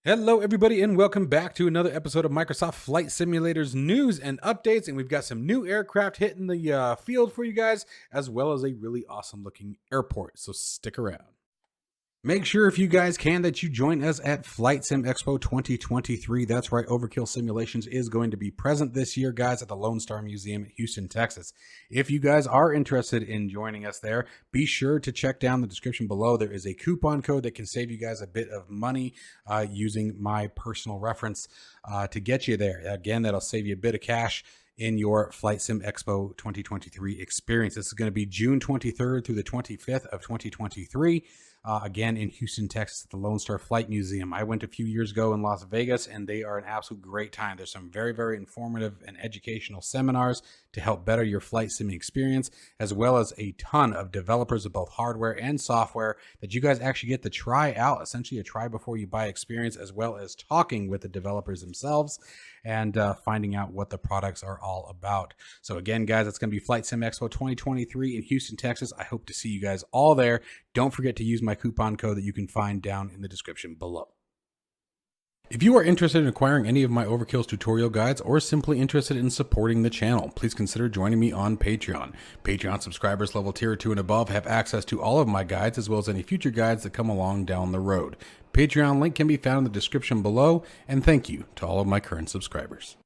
Hello, everybody, and welcome back to another episode of Microsoft Flight Simulators news and updates. And we've got some new aircraft hitting the field for you guys, as well as a really awesome looking airport. So stick around. Make sure if you guys can that you join us at Flight Sim Expo 2023. That's right, Overkill Simulations is going to be present this year, guys, at the Lone Star Museum in Houston, Texas. If you guys are interested in joining us there, be sure to check down the description below. There is a coupon code that can save you guys a bit of money using my personal reference to get you there. Again, that'll save you a bit of cash in your Flight Sim Expo 2023 experience. This is going to be June 23rd through the 25th of 2023. Again, in Houston, Texas, at the Lone Star Flight Museum. I went a few years ago in Las Vegas, and they are an absolute great time. There's some very, very informative and educational seminars to help better your flight simming experience, as well as a ton of developers of both hardware and software that you guys actually get to try out, essentially a try before you buy experience, as well as talking with the developers themselves and finding out what the products are all about. So again, guys, it's going to be Flight Sim Expo 2023 in Houston, Texas. I hope to see you guys all there. Don't forget to use my coupon code that you can find down in the description below. If you are interested in acquiring any of my Overkills tutorial guides or simply interested in supporting the channel, please consider joining me on Patreon. Patreon subscribers level tier 2 and above have access to all of my guides as well as any future guides that come along down the road. Patreon link can be found in the description below, and thank you to all of my current subscribers.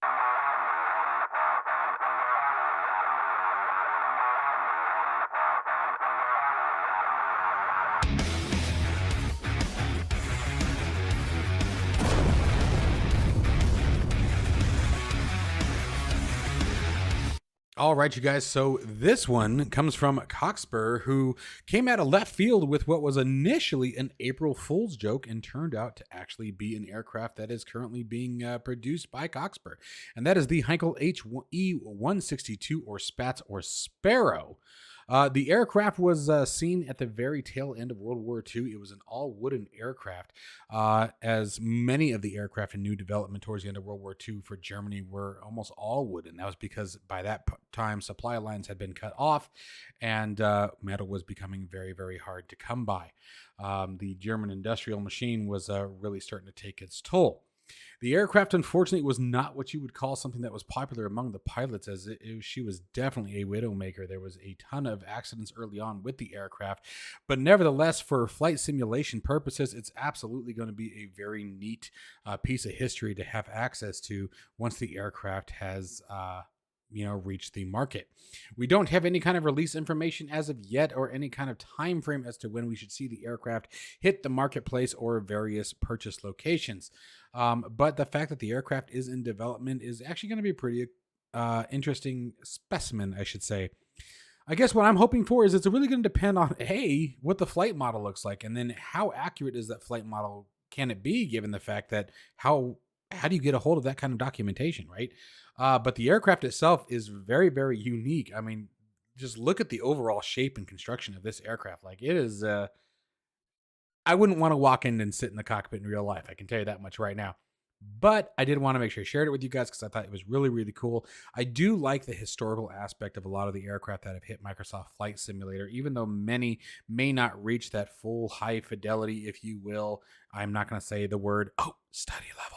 All right, you guys. So this one comes from Coxbur, who came out of left field with what was initially an April Fool's joke and turned out to actually be an aircraft that is currently being produced by Coxbur. And that is the Heinkel HE-162 or Spats or Sparrow. The aircraft was seen at the very tail end of World War II. It was an all-wooden aircraft, as many of the aircraft in new development towards the end of World War II for Germany were almost all wooden. That was because by that time, supply lines had been cut off, and metal was becoming very, very hard to come by. The German industrial machine was really starting to take its toll. The aircraft, unfortunately, was not what you would call something that was popular among the pilots, as she was definitely a widowmaker. There was a ton of accidents early on with the aircraft, but nevertheless, for flight simulation purposes, it's absolutely going to be a very neat piece of history to have access to once the aircraft has reach the market. We don't have any kind of release information as of yet or any kind of time frame as to when we should see the aircraft hit the marketplace or various purchase locations. But the fact that the aircraft is in development is actually going to be a pretty interesting specimen, I should say. I guess what I'm hoping for is it's really going to depend on, A, what the flight model looks like, and then how accurate is that flight model can it be, given the fact that how do you get a hold of that kind of documentation, right? But the aircraft itself is very, very unique. I mean, just look at the overall shape and construction of this aircraft. Like, it is, I wouldn't want to walk in and sit in the cockpit in real life. I can tell you that much right now. But I did want to make sure I shared it with you guys because I thought it was really, really cool. I do like the historical aspect of a lot of the aircraft that have hit Microsoft Flight Simulator, even though many may not reach that full high fidelity, if you will. I'm not going to say the word, study level.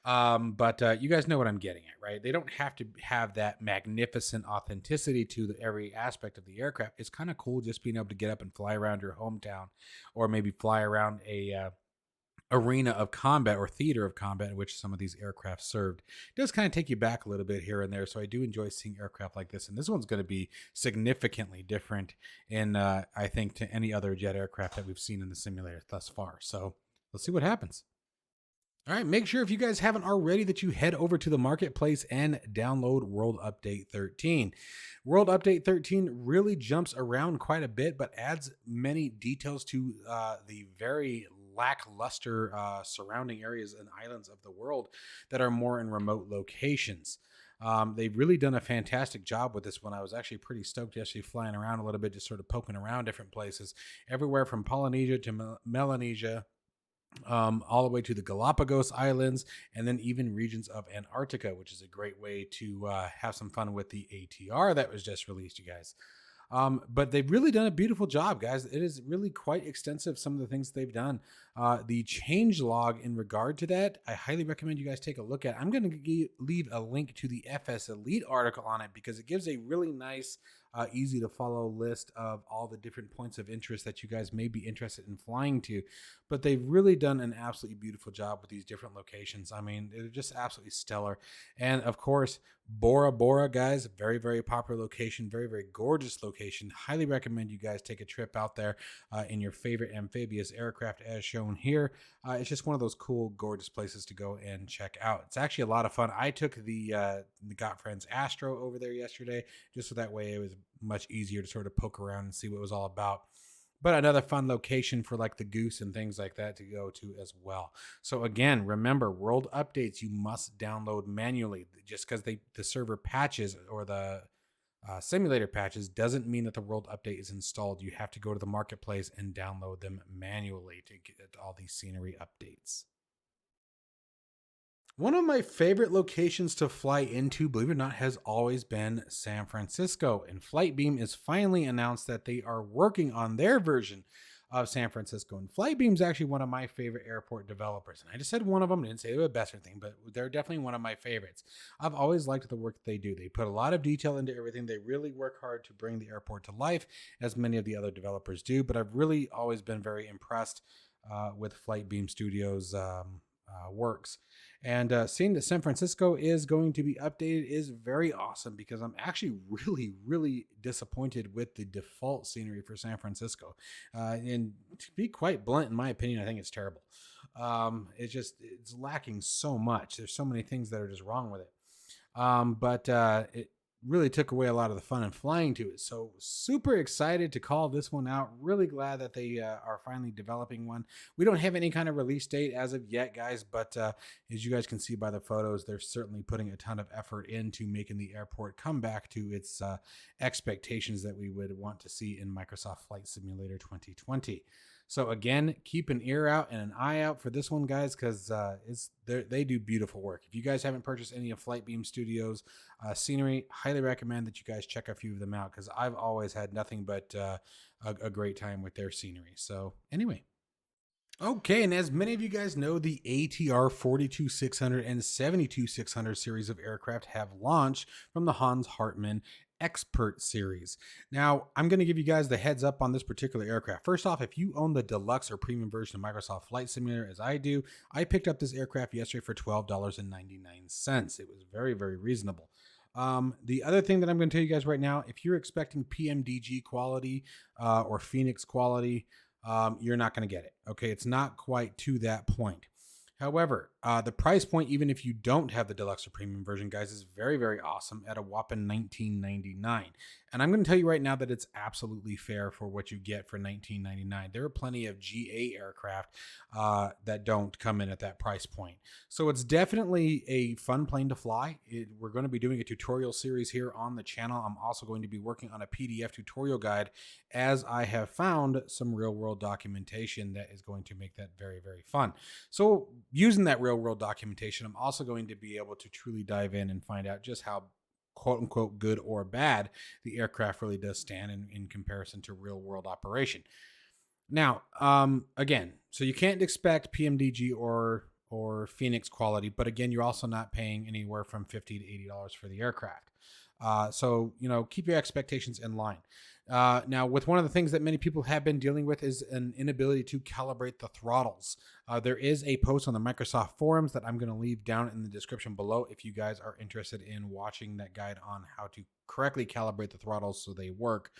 But you guys know what I'm getting at, right? They don't have to have that magnificent authenticity to every aspect of the aircraft. It's kind of cool just being able to get up and fly around your hometown, or maybe fly around a arena of combat or theater of combat in which some of these aircraft served. It does kind of take you back a little bit here and there, so I do enjoy seeing aircraft like this, and this one's going to be significantly different in I think to any other jet aircraft that we've seen in the simulator thus far. So let's see what happens. All right, make sure if you guys haven't already that you head over to the marketplace and download World Update 13. World Update 13 really jumps around quite a bit, but adds many details to the very lackluster surrounding areas and islands of the world that are more in remote locations. They've really done a fantastic job with this one. I was actually pretty stoked yesterday flying around a little bit, just sort of poking around different places, everywhere from Polynesia to Melanesia, all the way to the Galapagos Islands, and then even regions of Antarctica, which is a great way to have some fun with the ATR that was just released, you guys. But they've really done a beautiful job, guys. It is really quite extensive, some of the things they've done. The change log in regard to that, I highly recommend you guys take a look at. I'm going to leave a link to the FS Elite article on it because it gives a really nice, easy to follow list of all the different points of interest that you guys may be interested in flying to. But they've really done an absolutely beautiful job with these different locations. I mean, they're just absolutely stellar. And of course, Bora Bora, guys, very, very popular location, very, very gorgeous location. Highly recommend you guys take a trip out there in your favorite amphibious aircraft as shown here. It's just one of those cool, gorgeous places to go and check out. It's actually a lot of fun. I took the Got Friends Astro over there yesterday, just so that way it was much easier to sort of poke around and see what it was all about. But another fun location for like the Goose and things like that to go to as well. So again, remember, world updates you must download manually. Just because the server patches or the simulator patches doesn't mean that the world update is installed. You have to go to the marketplace and download them manually to get all these scenery updates. One of my favorite locations to fly into, believe it or not, has always been San Francisco. And Flightbeam has finally announced that they are working on their version of San Francisco. And Flightbeam is actually one of my favorite airport developers. And I just said one of them, didn't say they were the best or anything, but they're definitely one of my favorites. I've always liked the work that they do. They put a lot of detail into everything. They really work hard to bring the airport to life, as many of the other developers do. But I've really always been very impressed with Flightbeam Studios' works. And seeing that San Francisco is going to be updated is very awesome because I'm actually really, really disappointed with the default scenery for San Francisco. And to be quite blunt, in my opinion, I think it's terrible. It's lacking so much. There's so many things that are just wrong with it. But it really took away a lot of the fun in flying to it. So super excited to call this one out. Really glad that they are finally developing one. We don't have any kind of release date as of yet, guys, but as you guys can see by the photos, they're certainly putting a ton of effort into making the airport come back to its expectations that we would want to see in Microsoft Flight Simulator 2020. So again, keep an ear out and an eye out for this one, guys, because they do beautiful work. If you guys haven't purchased any of Flightbeam Studios scenery, highly recommend that you guys check a few of them out because I've always had nothing but a great time with their scenery. So anyway. Okay, and as many of you guys know, the ATR 42600 and 72600 series of aircraft have launched from the Hans Hartmann Expert series. Now, I'm going to give you guys the heads up on this particular aircraft. First off, if you own the deluxe or premium version of Microsoft Flight Simulator, as I do, I picked up this aircraft yesterday for $12.99. It was very, very reasonable. The other thing that I'm going to tell you guys right now, if you're expecting PMDG quality or Phoenix quality, you're not going to get it. Okay, it's not quite to that point. However, the price point, even if you don't have the deluxe or premium version, guys, is very, very awesome at a whopping $19.99. And I'm going to tell you right now that it's absolutely fair for what you get for $19.99. There are plenty of GA aircraft that don't come in at that price point. So it's definitely a fun plane to fly. We're going to be doing a tutorial series here on the channel. I'm also going to be working on a PDF tutorial guide as I have found some real world documentation that is going to make that very, very fun. So using that real world documentation, I'm also going to be able to truly dive in and find out just how quote unquote good or bad the aircraft really does stand in comparison to real world operation. Now, again, so you can't expect PMDG or Phoenix quality, but again, you're also not paying anywhere from $50 to $80 for the aircraft. So, keep your expectations in line. Now, with one of the things that many people have been dealing with is an inability to calibrate the throttles. There is a post on the Microsoft forums that I'm going to leave down in the description below if you guys are interested in watching that guide on how to correctly calibrate the throttles so they work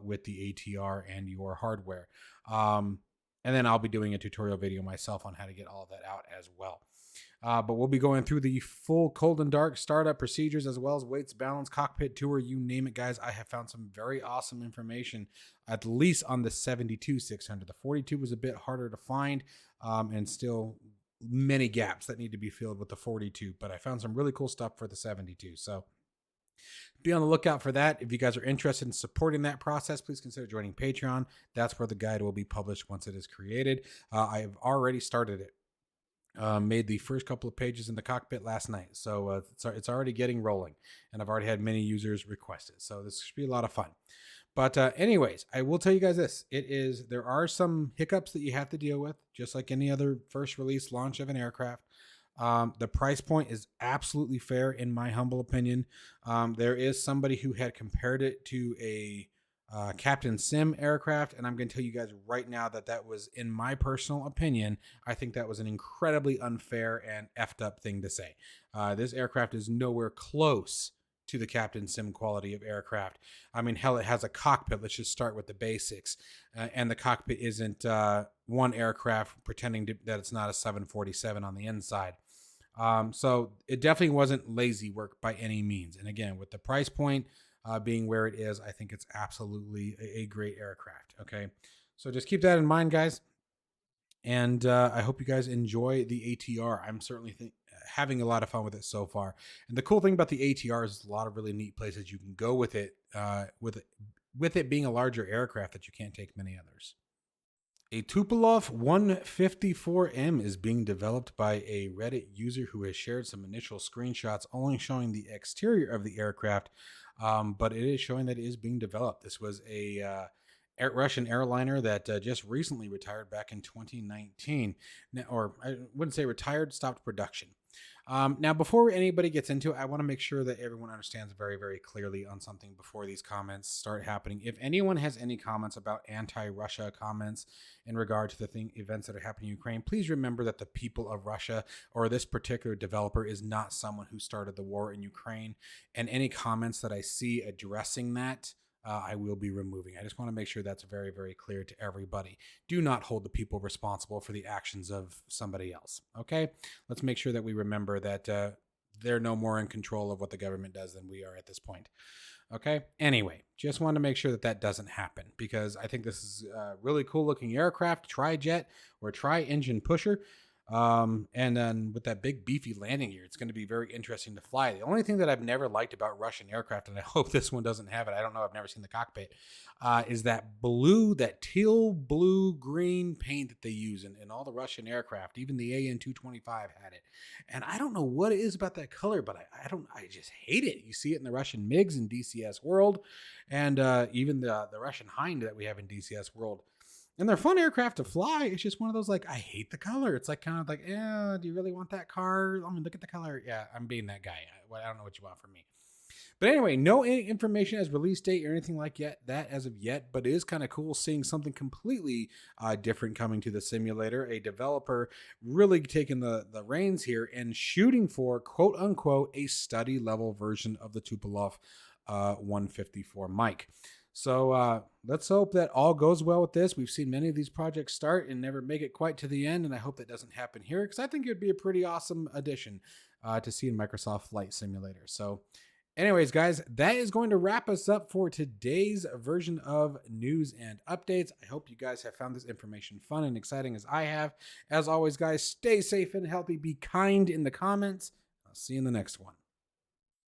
with the ATR and your hardware. And then I'll be doing a tutorial video myself on how to get all of that out as well. But we'll be going through the full cold and dark startup procedures as well as weights, balance, cockpit tour, you name it, guys. I have found some very awesome information, at least on the 72-600. The 42 was a bit harder to find and still many gaps that need to be filled with the 42. But I found some really cool stuff for the 72. So be on the lookout for that. If you guys are interested in supporting that process, please consider joining Patreon. That's where the guide will be published once it is created. I have already started it. Made the first couple of pages in the cockpit last night. So it's already getting rolling, and I've already had many users request it. So this should be a lot of fun. But anyways, I will tell you guys this. There are some hiccups that you have to deal with, just like any other first release launch of an aircraft. The price point is absolutely fair, in my humble opinion. There is somebody who had compared it to a Captain Sim aircraft, and I'm going to tell you guys right now that was, in my personal opinion, I think that was an incredibly unfair and effed up thing to say. This aircraft is nowhere close to the Captain Sim quality of aircraft. I mean, hell, it has a cockpit. Let's just start with the basics. And the cockpit isn't one aircraft pretending that it's not a 747 on the inside. So it definitely wasn't lazy work by any means. And again, with the price point being where it is, I think it's absolutely a great aircraft. Okay. So just keep that in mind, guys. And I hope you guys enjoy the ATR. I'm certainly having a lot of fun with it so far. And the cool thing about the ATR is a lot of really neat places you can go with it, with it being a larger aircraft that you can't take many others. A Tupelof 154M is being developed by a Reddit user who has shared some initial screenshots only showing the exterior of the aircraft, but it is showing that it is being developed. This was a Russian airliner that just recently retired back in 2019. Or I wouldn't say retired, stopped production. Now, before anybody gets into it, I want to make sure that everyone understands very, very clearly on something before these comments start happening. If anyone has any comments about anti-Russia comments in regard to the events that are happening in Ukraine, please remember that the people of Russia or this particular developer is not someone who started the war in Ukraine. And any comments that I see addressing that, I will be removing. I just want to make sure that's very, very clear to everybody. Do not hold the people responsible for the actions of somebody else. Okay? Let's make sure that we remember that they're no more in control of what the government does than we are at this point. Okay? Anyway, just wanted to make sure that that doesn't happen, because I think this is a really cool looking aircraft, tri-jet or tri-engine pusher. And then with that big beefy landing gear, it's going to be very interesting to fly. The only thing that I've never liked about Russian aircraft, and I hope this one doesn't have it, I don't know, I've never seen the cockpit, is that teal blue green paint that they use in all the Russian aircraft. Even the AN-225 had it. And I don't know what it is about that color, but I just hate it. You see it in the Russian MiGs in DCS World, and even the Russian Hind that we have in DCS World. And they're fun aircraft to fly. It's just one of those, like, I hate the color. It's like kind of like, do you really want that car? I mean, look at the color. Yeah, I'm being that guy. I don't know what you want from me. But anyway, no information as release date or anything like that as of yet. But it is kind of cool seeing something completely different coming to the simulator. A developer really taking the reins here and shooting for, quote unquote, a study level version of the Tupelof 154 mic. So let's hope that all goes well with this. We've seen many of these projects start and never make it quite to the end, and I hope that doesn't happen here, because I think it would be a pretty awesome addition to see in Microsoft Flight Simulator. So anyways, guys, that is going to wrap us up for today's version of news and updates. I hope you guys have found this information fun and exciting as I have. As always, guys, stay safe and healthy. Be kind in the comments. I'll see you in the next one.